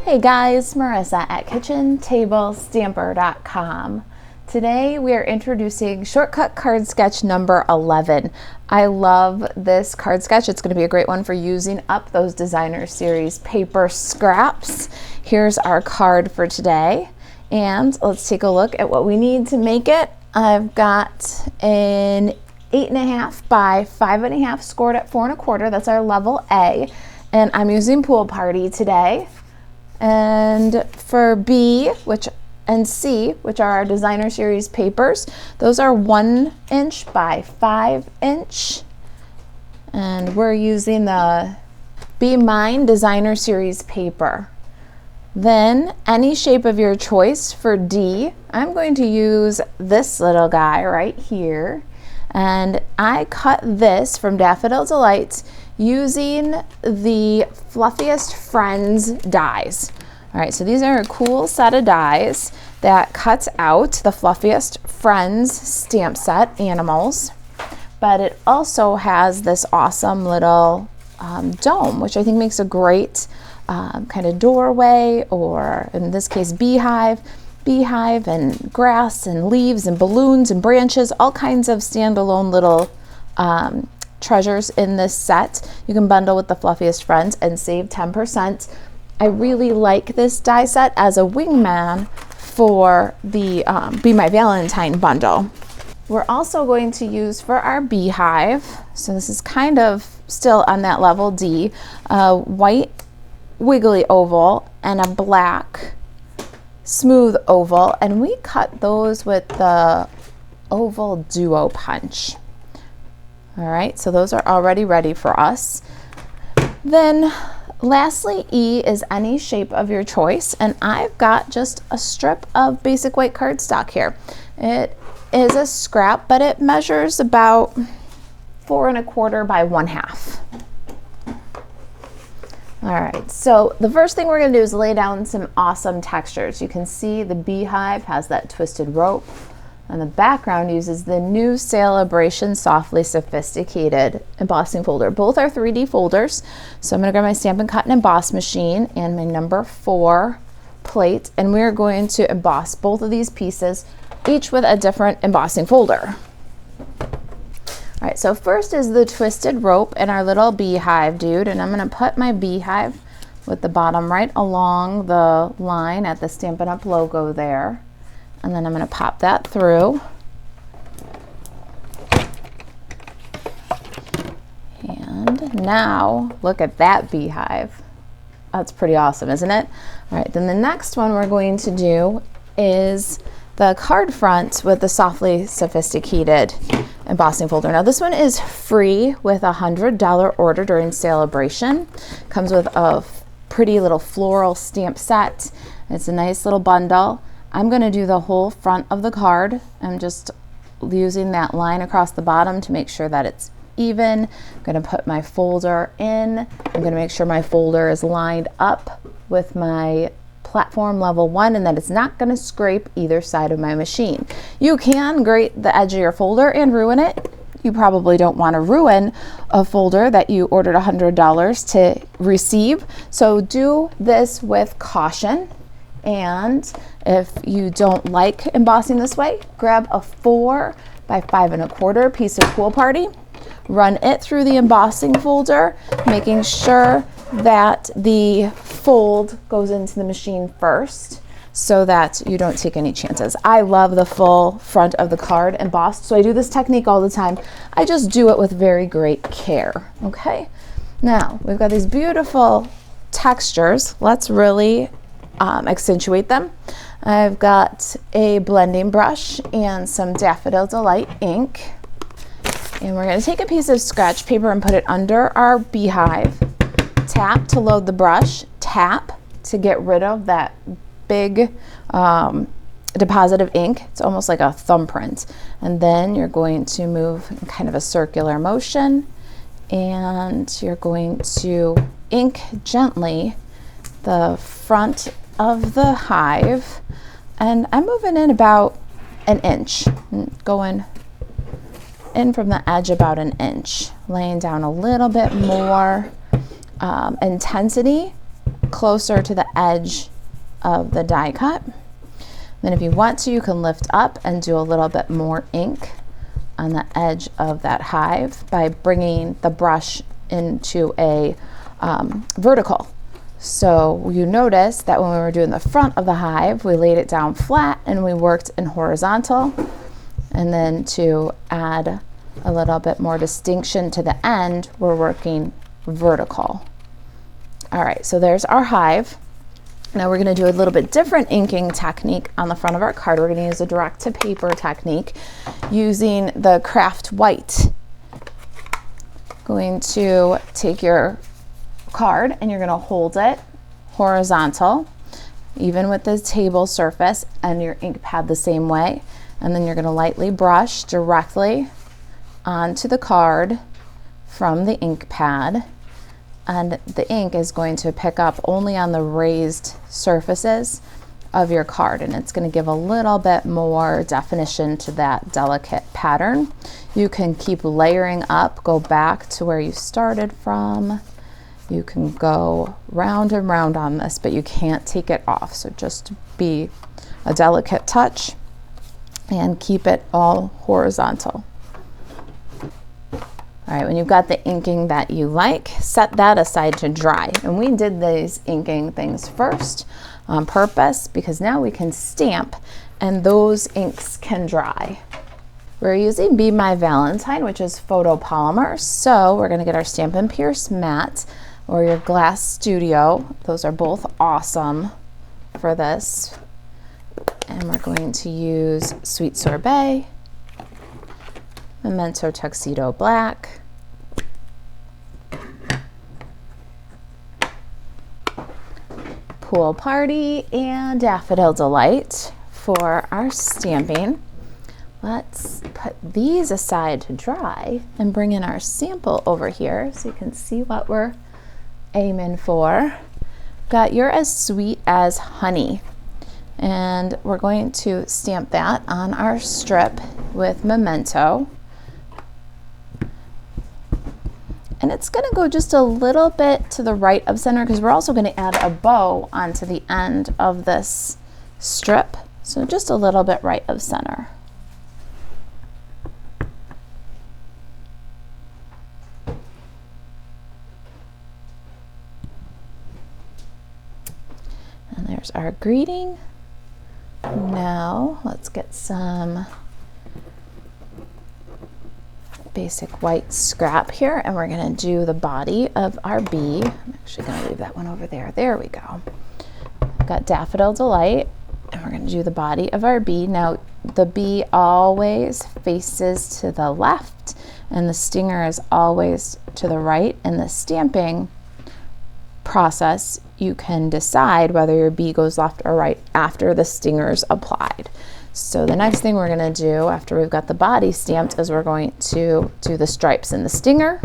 Hey guys, Marissa at kitchentablestamper.com. Today we are introducing shortcut card sketch number 11. I love this card sketch. It's going to be a great one for using up those designer series paper scraps. Here's our card for today, and let's take a look at what we need to make it. I've got an 8.5 by 5.5 scored at 4 1/4. That's our level A, and I'm using Pool Party today. And for B and C, which are our designer series papers, those are 1 inch by 5 inch. And we're using the Be Mine designer series paper. Then any shape of your choice for D, I'm going to use this little guy right here. And I cut this from Daffodil Delights using the Fluffiest Friends dies. All right, so these are a cool set of dies that cuts out the Fluffiest Friends stamp set animals, but it also has this awesome little dome, which I think makes a great kind of doorway, or in this case beehive and grass and leaves and balloons and branches, all kinds of standalone little treasures in this set. You can bundle with the Fluffiest Friends and save 10%. I really like this die set as a wingman for the Be My Valentine bundle. We're also going to use for our beehive, so this is kind of still on that level D, a white wiggly oval and a black smooth oval, and we cut those with the oval duo punch. All right, so those are already ready for us. Then lastly, E is any shape of your choice, and I've got just a strip of basic white cardstock here. It is a scrap, but it measures about 4 1/4 by 1/2. All right, so the first thing we're gonna do is lay down some awesome textures. You can see the beehive has that twisted rope, and the background uses the new Celebration Softly Sophisticated embossing folder. Both are 3D folders, so I'm gonna grab my Stampin' Cut and Emboss machine and my number 4 plate, and we're going to emboss both of these pieces, each with a different embossing folder. All right, so first is the twisted rope and our little beehive dude, and I'm gonna put my beehive with the bottom right along the line at the Stampin' Up logo there. And then I'm gonna pop that through. And now, look at that beehive. That's pretty awesome, isn't it? All right, then the next one we're going to do is the card front with the Softly Sophisticated embossing folder. Now this one is free with a $100 order during Celebration. Comes with a pretty little floral stamp set. It's a nice little bundle. I'm going to do the whole front of the card. I'm just using that line across the bottom to make sure that it's even. I'm going to put my folder in. I'm going to make sure my folder is lined up with my platform level 1 and that it's not going to scrape either side of my machine. You can grate the edge of your folder and ruin it. You probably don't want to ruin a folder that you ordered $100 to receive. So do this with caution. And if you don't like embossing this way, grab a 4 by 5 1/4 piece of Pool Party, run it through the embossing folder, making sure that the fold goes into the machine first so that you don't take any chances. I love the full front of the card embossed, so I do this technique all the time. I just do it with very great care, okay? Now, we've got these beautiful textures. Let's really accentuate them. I've got a blending brush and some Daffodil Delight ink. And we're gonna take a piece of scratch paper and put it under our beehive. Tap to load the brush, tap to get rid of that big deposit of ink. It's almost like a thumbprint. And then you're going to move in kind of a circular motion, and you're going to ink gently the front of the hive, and I'm moving in about an inch, going in from the edge about an inch, laying down a little bit more intensity closer to the edge of the die cut. Then if you want to, you can lift up and do a little bit more ink on the edge of that hive by bringing the brush into a vertical. So you notice that when we were doing the front of the hive, we laid it down flat and we worked in horizontal. And then to add a little bit more distinction to the end, we're working vertical. All right, so there's our hive. Now we're going to do a little bit different inking technique on the front of our card. We're going to use a direct to paper technique using the craft white. Going to take your card and you're going to hold it horizontal, even with the table surface, and your ink pad the same way. And then you're going to lightly brush directly onto the card from the ink pad. And the ink is going to pick up only on the raised surfaces of your card, and it's going to give a little bit more definition to that delicate pattern. You can keep layering up, go back to where you started from. You can go round and round on this, but you can't take it off. So just be a delicate touch and keep it all horizontal. All right, when you've got the inking that you like, set that aside to dry. And we did these inking things first on purpose because now we can stamp and those inks can dry. We're using Be My Valentine, which is photopolymer. So we're gonna get our Stampin' Pierce matte or your Glass Studio. Those are both awesome for this. And we're going to use Sweet Sorbet, Memento Tuxedo Black, Pool Party, and Daffodil Delight for our stamping. Let's put these aside to dry and bring in our sample over here so you can see what we're aiming for. Got You're As Sweet as Honey, and we're going to stamp that on our strip with Memento. And it's going to go just a little bit to the right of center because we're also going to add a bow onto the end of this strip. So just a little bit right of center. And there's our greeting. Now let's get some basic white scrap here, and we're going to do the body of our bee. I'm actually going to leave that one over there. There we go. I've got Daffodil Delight, and we're going to do the body of our bee. Now the bee always faces to the left and the stinger is always to the right. In the stamping process, you can decide whether your bee goes left or right after the stinger's applied. So the next thing we're going to do after we've got the body stamped is we're going to do the stripes in the stinger.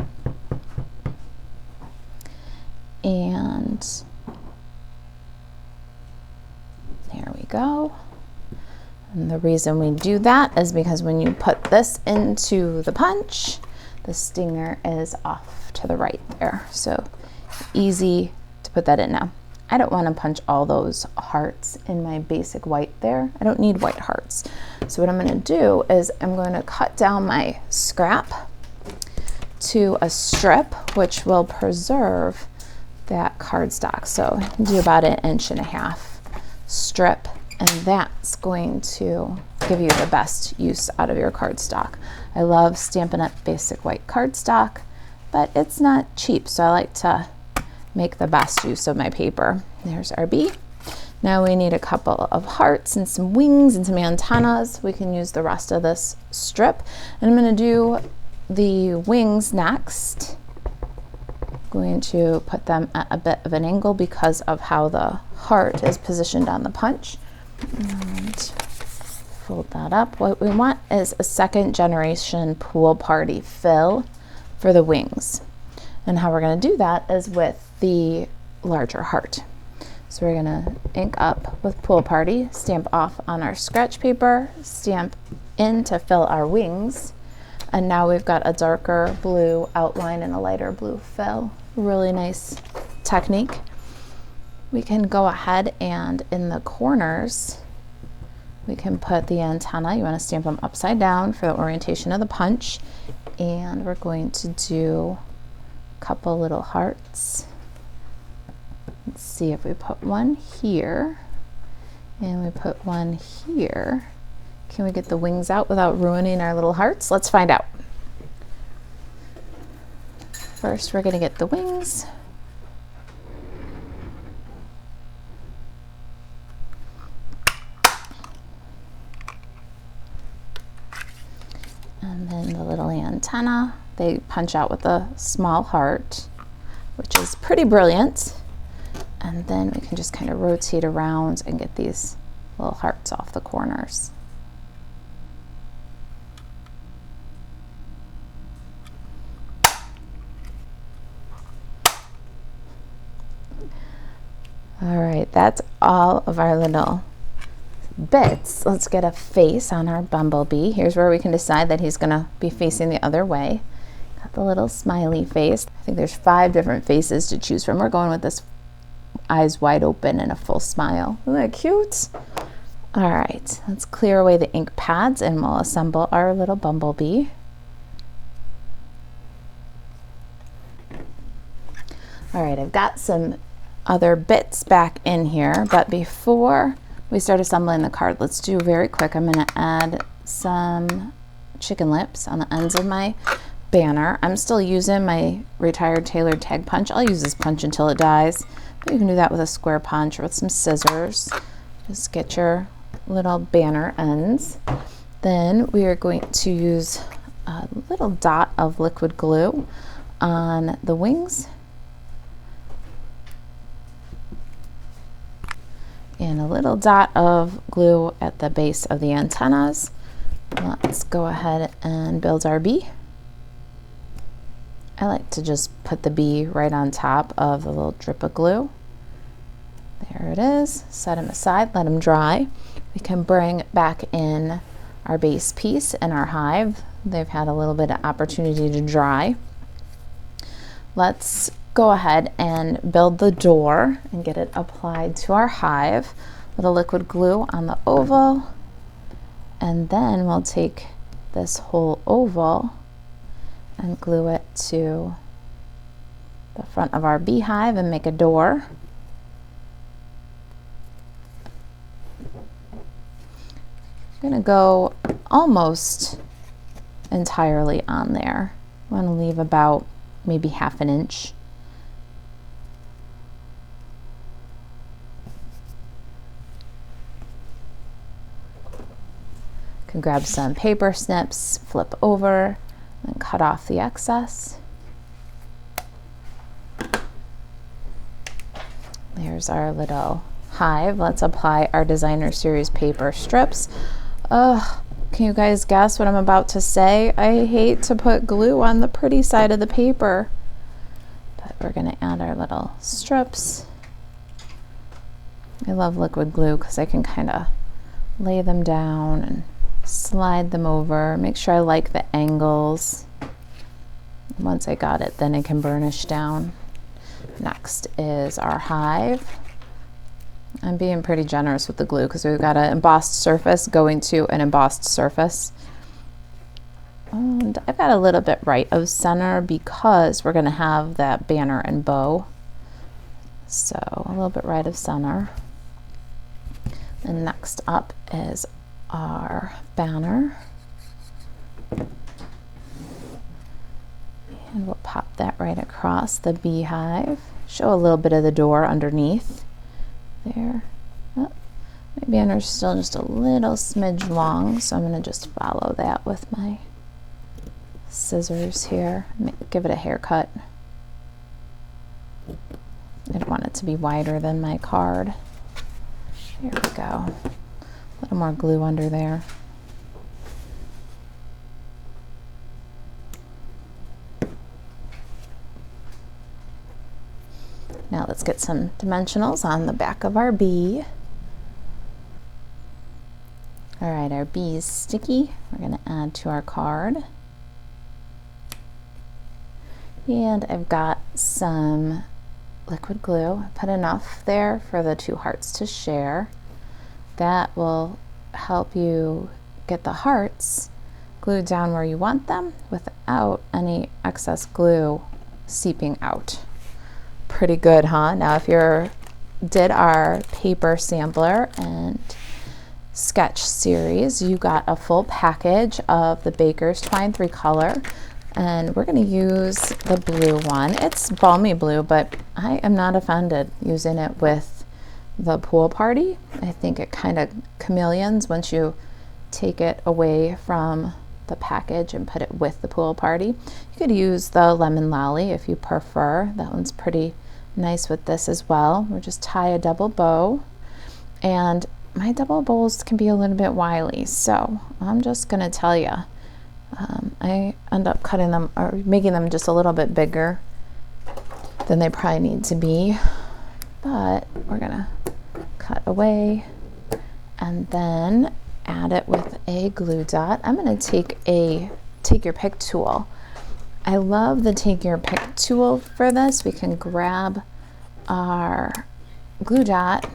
And there we go. And the reason we do that is because when you put this into the punch, the stinger is off to the right there. So easy to put that in now. I don't want to punch all those hearts in my basic white there. I don't need white hearts. So what I'm going to do is I'm going to cut down my scrap to a strip, which will preserve that cardstock. So do about 1.5 inch strip, and that's going to give you the best use out of your cardstock. I love Stampin' Up! Basic white cardstock, but it's not cheap, so I like to make the best use of my paper. There's our bee. Now we need a couple of hearts and some wings and some antennas. We can use the rest of this strip. And I'm going to do the wings next. Going to put them at a bit of an angle because of how the heart is positioned on the punch. And fold that up. What we want is a second generation Pool Party fill for the wings. And how we're going to do that is with the larger heart. So we're going to ink up with Pool Party, stamp off on our scratch paper, stamp in to fill our wings, and now we've got a darker blue outline and a lighter blue fill. Really nice technique. we can go ahead and in the corners, we can put the antenna. You want to stamp them upside down for the orientation of the punch. And we're going to do a couple little hearts. Let's see if we put one here and we put one here. Can we get the wings out without ruining our little hearts? Let's find out. First, we're going to get the wings. And then the little antenna, they punch out with a small heart, which is pretty brilliant. And then we can just kind of rotate around and get these little hearts off the corners. All right, that's all of our little bits. Let's get a face on our bumblebee. Here's where we can decide that he's gonna be facing the other way. Got the little smiley face. I think there's 5 different faces to choose from. We're going with this eyes wide open and a full smile. Isn't that cute? All right, let's clear away the ink pads and we'll assemble our little bumblebee. All right, I've got some other bits back in here, but before we start assembling the card, let's do very quick. I'm going to add some chicken lips on the ends of my banner. I'm still using my retired tailored tag punch. I'll use this punch until it dies, but you can do that with a square punch or with some scissors. Just get your little banner ends. Then we are going to use a little dot of liquid glue on the wings and a little dot of glue at the base of the antennas. Let's go ahead and build our bee. I like to just put the bee right on top of the little drip of glue. There it is. Set them aside, let them dry. We can bring back in our base piece and our hive. They've had a little bit of opportunity to dry. Let's go ahead and build the door and get it applied to our hive with a liquid glue on the oval, and then we'll take this whole oval and glue it to the front of our beehive and make a door. I'm gonna go almost entirely on there. I want to leave about maybe 1/2 inch. Can grab some paper snips, flip over, and cut off the excess. There's our little hive. Let's apply our designer series paper strips. Can you guys guess what I'm about to say? I hate to put glue on the pretty side of the paper, but we're gonna add our little strips. I love liquid glue because I can kind of lay them down and slide them over, make sure I like the angles. Once I got it, then I can burnish down. Next is our hive. I'm being pretty generous with the glue because we've got an embossed surface going to an embossed surface. And I've got a little bit right of center because we're going to have that banner and bow. So a little bit right of center. And next up is our banner. And we'll pop that right across the beehive. Show a little bit of the door underneath. There. Oh, my banner's still just a little smidge long, so I'm going to just follow that with my scissors here. Give it a haircut. I don't want it to be wider than my card. Here we go. A little more glue under there. Now let's get some dimensionals on the back of our bee. All right, our bee is sticky. We're going to add to our card. And I've got some liquid glue. Put enough there for the two hearts to share. That will help you get the hearts glued down where you want them without any excess glue seeping out. Pretty good, huh? Now if you did our paper sampler and sketch series, you got a full package of the Baker's Twine 3-color, and we're going to use the blue one. It's balmy blue, but I am not offended using it with the pool party. I think it kind of chameleons once you take it away from the package and put it with the pool party. You could use the lemon lolly if you prefer. That one's pretty nice with this as well. We'll just tie a double bow, and my double bows can be a little bit wily, so I'm just gonna tell you, I end up cutting them or making them just a little bit bigger than they probably need to be, but we're gonna cut away and then add it with a glue dot. I'm gonna take your pick tool. I love the take your pick tool for this. We can grab our glue dot,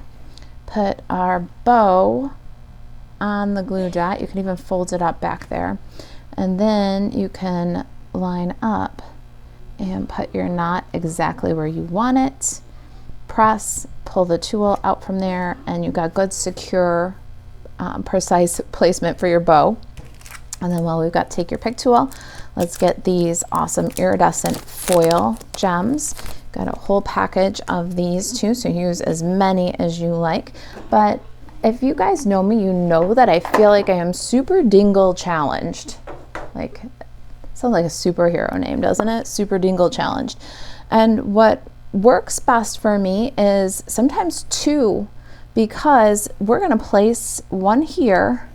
put our bow on the glue dot. You can even fold it up back there, and then you can line up and put your knot exactly where you want it. Press, pull the tool out from there, and you got good, secure, precise placement for your bow. And then while we've got take your pick tool, let's get these awesome iridescent foil gems. Got a whole package of these too, so use as many as you like. But if you guys know me, you know that I feel like I am super dingle challenged. Like, sounds like a superhero name, doesn't it? Super dingle challenged. And what works best for me is sometimes two, because we're gonna place one here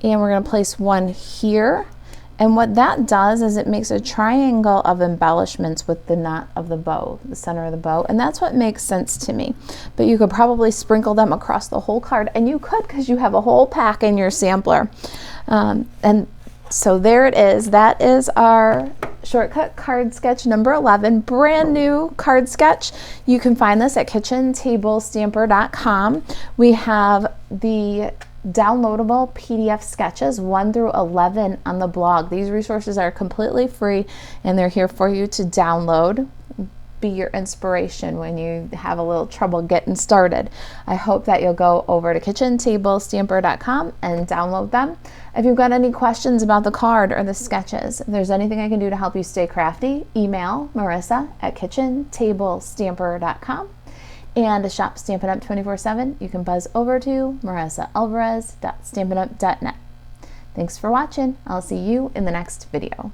and we're gonna place one here. And what that does is it makes a triangle of embellishments with the knot of the bow, the center of the bow, and that's what makes sense to me. But you could probably sprinkle them across the whole card, and you could, because you have a whole pack in your sampler. And so there it is. That is our shortcut card sketch number 11, brand new card sketch. You can find this at kitchentablestamper.com. We have the downloadable PDF sketches 1 through 11 on the blog. These resources are completely free, and they're here for you to download. Be your inspiration when you have a little trouble getting started. I hope that you'll go over to kitchentablestamper.com and download them. If you've got any questions about the card or the sketches, if there's anything I can do to help you stay crafty, email Marisa at kitchentablestamper.com. And to shop Stampin' Up 24/7, you can buzz over to marisaalvarez.stampinup.net. Thanks for watching. I'll see you in the next video.